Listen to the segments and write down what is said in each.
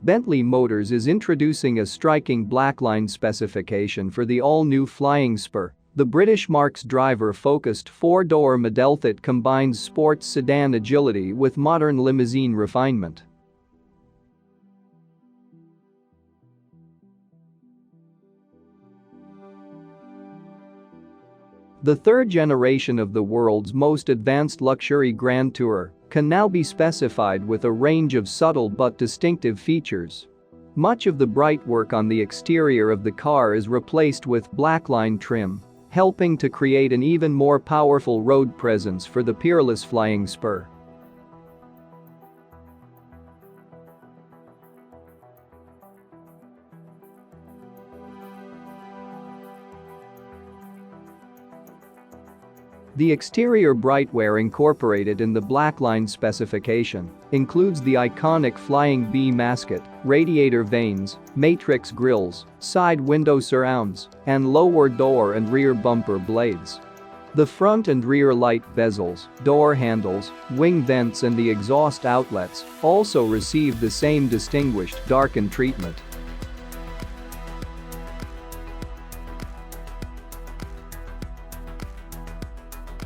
Bentley Motors is introducing a striking Blackline specification for the all-new Flying Spur, the British marque's driver-focused four-door model that combines sports sedan agility with modern limousine refinement. The third generation of the world's most advanced luxury Grand Tourer can now be specified with a range of subtle but distinctive features. Much of the bright work on the exterior of the car is replaced with Blackline trim, helping to create an even more powerful road presence for the peerless Flying Spur. The exterior brightware incorporated in the Blackline specification includes the iconic Flying B mascot, radiator vanes, matrix grills, side window surrounds, and lower door and rear bumper blades. The front and rear light bezels, door handles, wing vents and the exhaust outlets also receive the same distinguished darken treatment.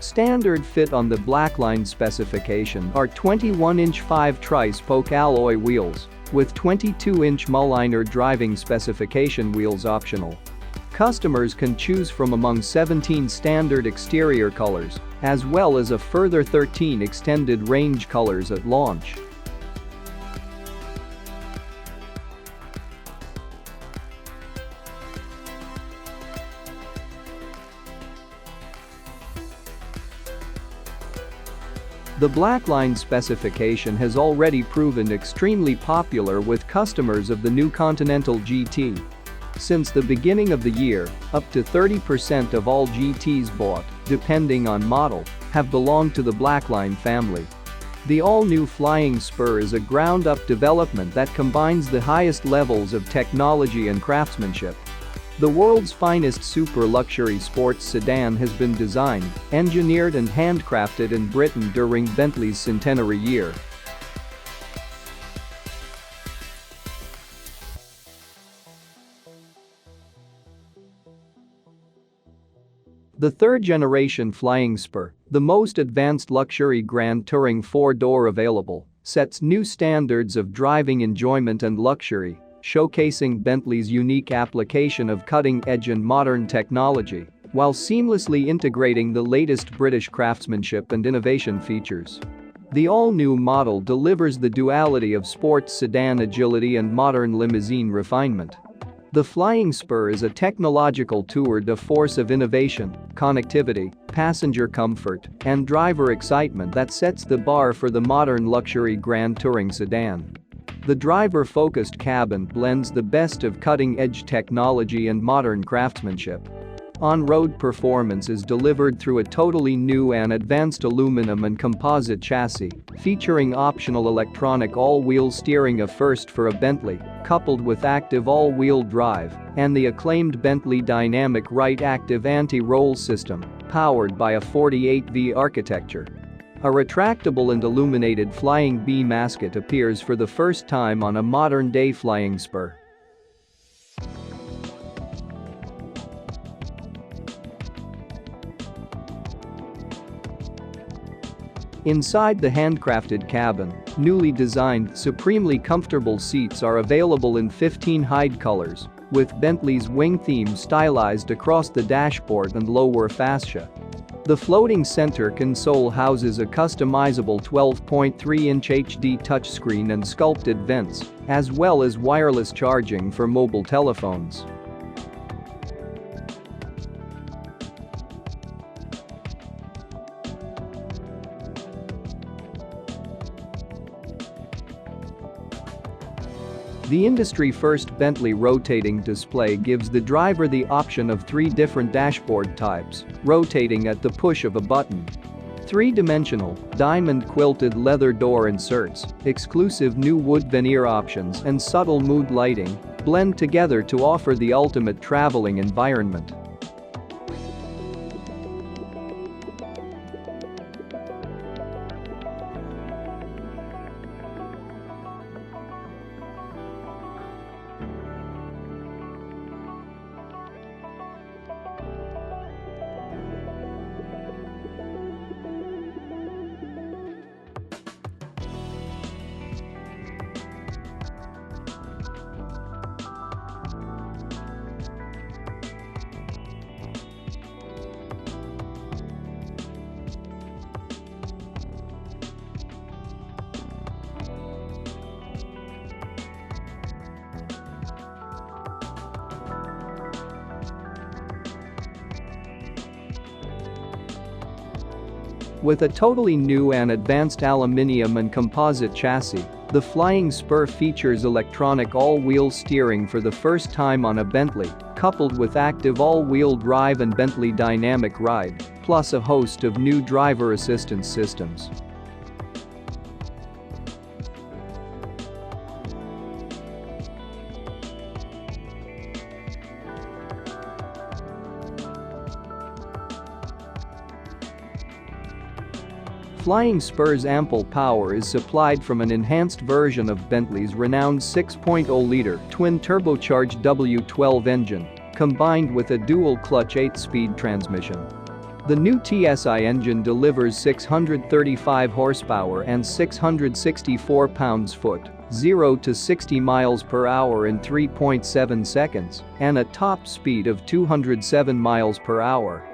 Standard fit on the Blackline specification are 21-inch 5-tri-spoke alloy wheels with 22-inch Mulliner driving specification wheels optional. Customers can choose from among 17 standard exterior colors, as well as a further 13 extended range colors at launch. The Blackline specification has already proven extremely popular with customers of the new Continental GT. Since the beginning of the year, up to 30% of all GTs bought, depending on model, have belonged to the Blackline family. The all-new Flying Spur is a ground-up development that combines the highest levels of technology and craftsmanship. The world's finest super-luxury sports sedan has been designed, engineered and handcrafted in Britain during Bentley's centenary year. The third-generation Flying Spur, the most advanced luxury Grand Touring four-door available, sets new standards of driving enjoyment and luxury, showcasing Bentley's unique application of cutting-edge and modern technology, while seamlessly integrating the latest British craftsmanship and innovation features. The all-new model delivers the duality of sports sedan agility and modern limousine refinement. The Flying Spur is a technological tour de force of innovation, connectivity, passenger comfort, and driver excitement that sets the bar for the modern luxury Grand Touring sedan. The driver-focused cabin blends the best of cutting-edge technology and modern craftsmanship. On-road performance is delivered through a totally new and advanced aluminum and composite chassis, featuring optional electronic all-wheel steering, a first for a Bentley, coupled with active all-wheel drive, and the acclaimed Bentley Dynamic Right Active Anti-Roll System, powered by a 48V architecture. A retractable and illuminated Flying B mascot appears for the first time on a modern-day Flying Spur. Inside the handcrafted cabin, newly designed, supremely comfortable seats are available in 15 hide colors, with Bentley's wing theme stylized across the dashboard and lower fascia. The floating center console houses a customizable 12.3-inch HD touchscreen and sculpted vents, as well as wireless charging for mobile telephones. The industry-first Bentley rotating display gives the driver the option of 3 different dashboard types, rotating at the push of a button. 3-dimensional, diamond-quilted leather door inserts, exclusive new wood veneer options and subtle mood lighting blend together to offer the ultimate traveling environment. With a totally new and advanced aluminium and composite chassis, the Flying Spur features electronic all-wheel steering for the first time on a Bentley, coupled with active all-wheel drive and Bentley Dynamic Ride, plus a host of new driver assistance systems. Flying Spur's ample power is supplied from an enhanced version of Bentley's renowned 6.0-liter twin-turbocharged W12 engine, combined with a dual-clutch 8-speed transmission. The new TSI engine delivers 635 horsepower and 664 pounds-foot, 0 to 60 miles per hour in 3.7 seconds, and a top speed of 207 miles per hour.